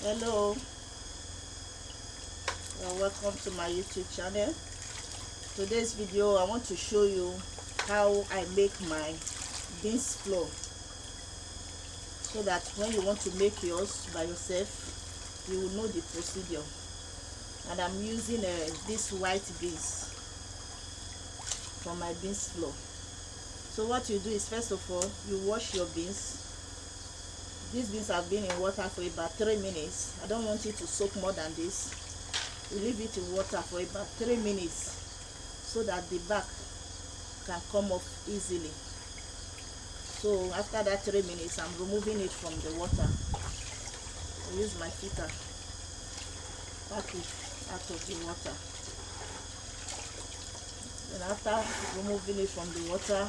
Hello, welcome to my YouTube channel. Today's video I want to show you how I make my beans flour, so that when you want to make yours by yourself you will know the procedure. And I'm using this white beans for my beans flour. So what you do is, first of all, you wash your beans. These beans have been in water for about 3 minutes. I don't want it to soak more than this. You leave it in water for about 3 minutes so that the back can come off easily. So after that 3 minutes, I'm removing it from the water. I use my filter, pack it out of the water. Then after removing it from the water,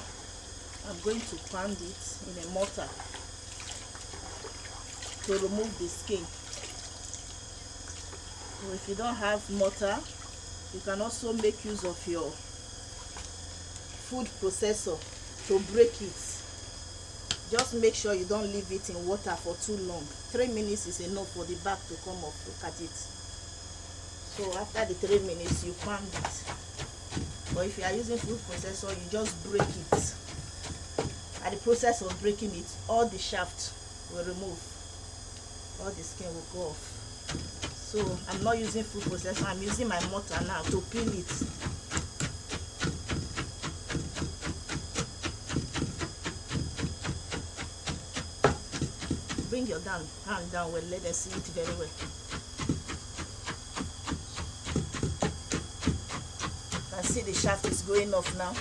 I'm going to pound it in a mortar to remove the skin. So if you don't have mortar, you can also make use of your food processor to break it. Just make sure you don't leave it in water for too long. 3 minutes is enough for the back to come off. Look at it. So after the 3 minutes, you pound it. But if you are using food processor, you just break it. At the process of breaking it, all the shaft will remove. All the skin will go off. So I'm not using food processor, I'm using my mortar now to peel it. Bring your hand down well, let them see it very well. You can see the shaft is going off now.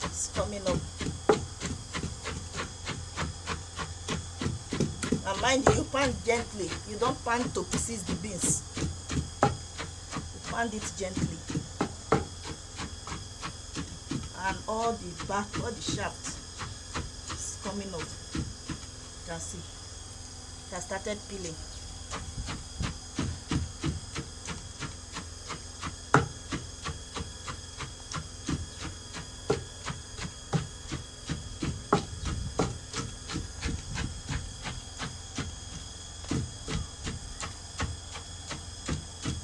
It's coming up. And mind you, pound gently. You don't pound to pieces the beans. You pound it gently. And all the back, all the shaft is coming up. You can see. It has started peeling.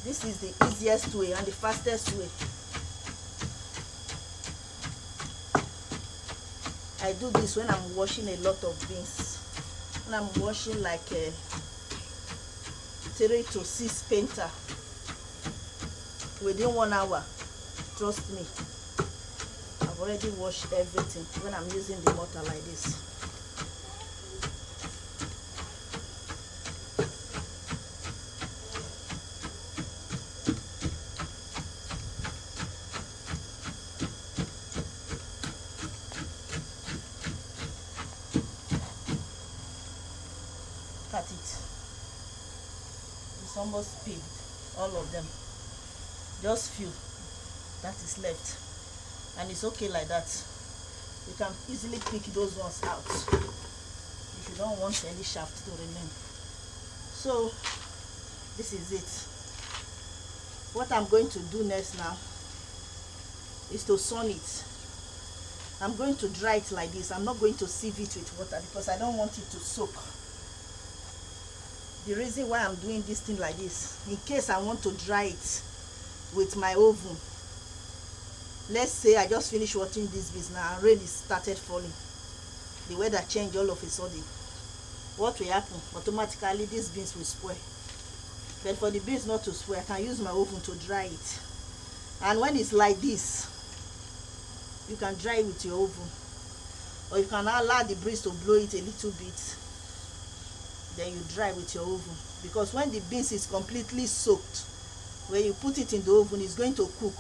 This is the easiest way and the fastest way. I do this when I'm washing a lot of beans. When I'm washing like 3 to 6 painter within 1 hour. Trust me, I've already washed everything when I'm using the mortar like this. At it. It's almost peeled, all of them. Just few that is left, and it's okay like that. You can easily pick those ones out if you don't want any shaft to remain. So this is it. What I'm going to do next now is to sun it. I'm going to dry it like this. I'm not going to sieve it with water because I don't want it to soak. The reason why I'm doing this thing like this, in case I want to dry it with my oven. Let's say I just finished watching this beans now and rain started falling. The weather changed all of a sudden. What will happen? Automatically these beans will spoil. But for the beans not to spoil, I can use my oven to dry it. And when it's like this, you can dry it with your oven. Or you can allow the breeze to blow it a little bit. Then you dry with your oven, because when the beans is completely soaked, when you put it in the oven, it's going to cook.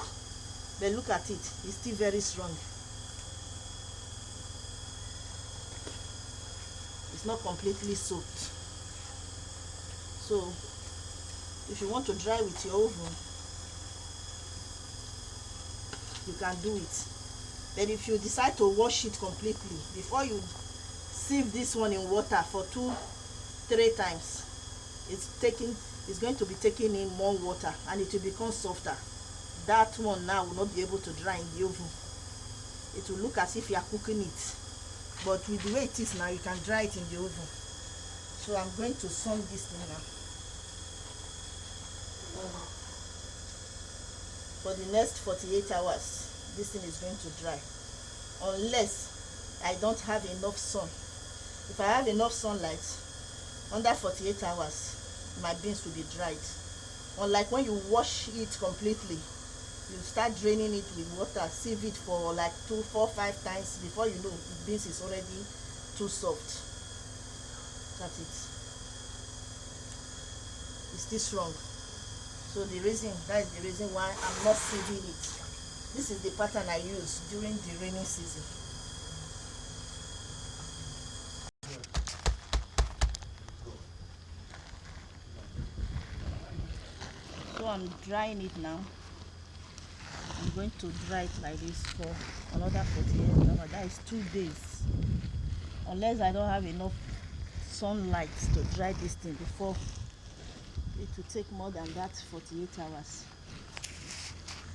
But look at it, it's still very strong. It's not completely soaked. So if you want to dry with your oven, you can do it. But if you decide to wash it completely, before you sieve this one in water for 2-3 times, it's going to be taking in more water and it will become softer. That one now will not be able to dry in the oven. It will look as if you are cooking it, but with the way it is now, you can dry it in the oven. So I'm going to sun this thing now. For the next 48 hours this thing is going to dry, unless I don't have enough sun. If I have enough sunlight, under 48 hours my beans will be dried. Unlike when you wash it completely, you start draining it with water, sieve it for like 2, 4, 5 times, before you know the beans is already too soft. That's it. It's still strong. So that is the reason why I'm not sieving it. This is the pattern I use during the rainy season. So I'm drying it now. I'm going to dry it like this for another 48 hours. That is 2 days. Unless I don't have enough sunlight to dry this thing before, it will take more than that 48 hours.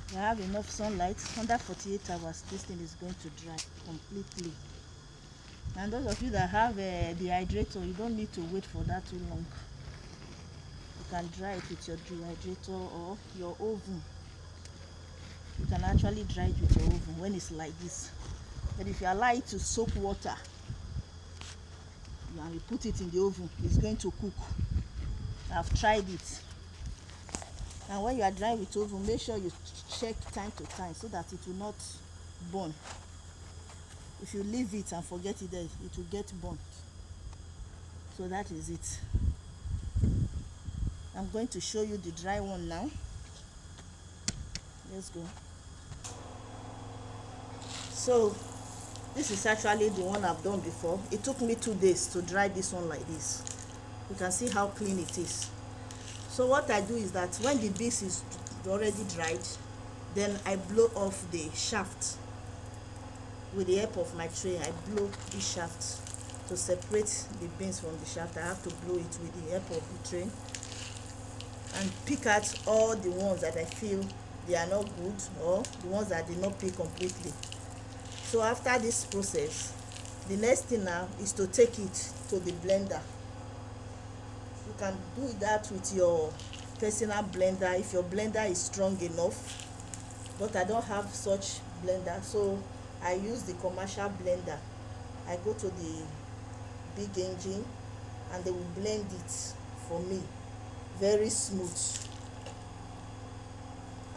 If I have enough sunlight, under 48 hours this thing is going to dry completely. And those of you that have a dehydrator, you don't need to wait for that too long. You can dry it with your dehydrator or your oven. You can actually dry it with your oven when it's like this. But if you allow it to soak water and you put it in the oven, it's going to cook. I've tried it. And when you are drying with oven, make sure you check time to time so that it will not burn. If you leave it and forget it there, it will get burnt. So that is it. I'm going to show you the dry one now. Let's go. So this is actually the one I've done before. It took me 2 days to dry this one like this. You can see how clean it is. So what I do is that when the beans is already dried, then I blow off the shaft with the help of my tray. I blow the shaft to separate the beans from the shaft. I have to blow it with the help of the tray and pick out all the ones that I feel they are not good, or the ones that did not pick completely. So after this process, the next thing now is to take it to the blender. You can do that with your personal blender if your blender is strong enough, but I don't have such blender, so I use the commercial blender. I go to the big engine and they will blend it for me very smooth.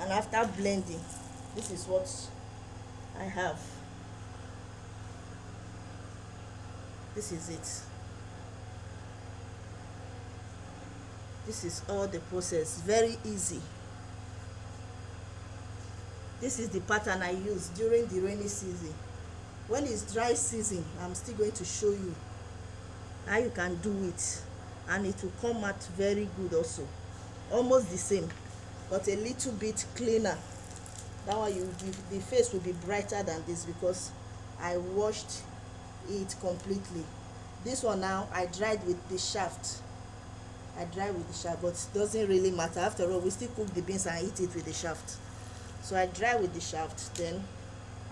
And after blending, this is what I have. This is it. This is all the process. Very easy. This is the pattern I use during the rainy season. When it's dry season, I'm still going to show you how you can do it, and it will come out very good also. Almost the same, but a little bit cleaner. That one, the face will be brighter than this because I washed it completely. This one now I dried with the shaft. I dry with the shaft, but it doesn't really matter. After all, we still cook the beans and eat it with the shaft. So I dry with the shaft, then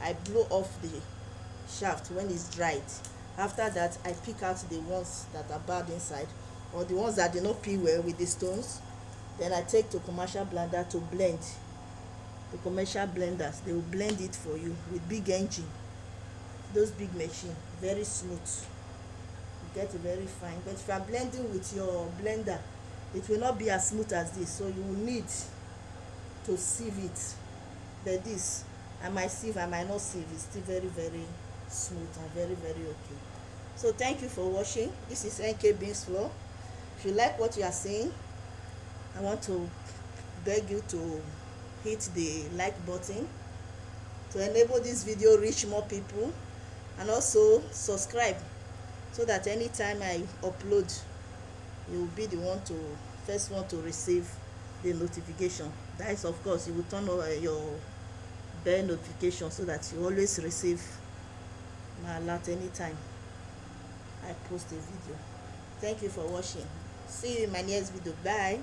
I blow off the shaft when it's dried. After that, I pick out the ones that are bad inside, or the ones that did not peel well with the stones. Then I take to commercial blender to blend. The commercial blenders, they will blend it for you with big engine. Those big machine, very smooth. You get it very fine. But if you are blending with your blender, it will not be as smooth as this. So you will need to sieve it. But this, I might sieve, I might not sieve. It's still very, very smooth and very, very okay. So thank you for watching. This is NK Beans Flour. If you like what you are seeing, I want to beg you to hit the like button to enable this video reach more people, and also subscribe so that anytime I upload, you will be the first one to receive the notification. That is, of course, you will turn on your bell notification so that you always receive my alert anytime I post a video. Thank you for watching. See you in my next video. Bye.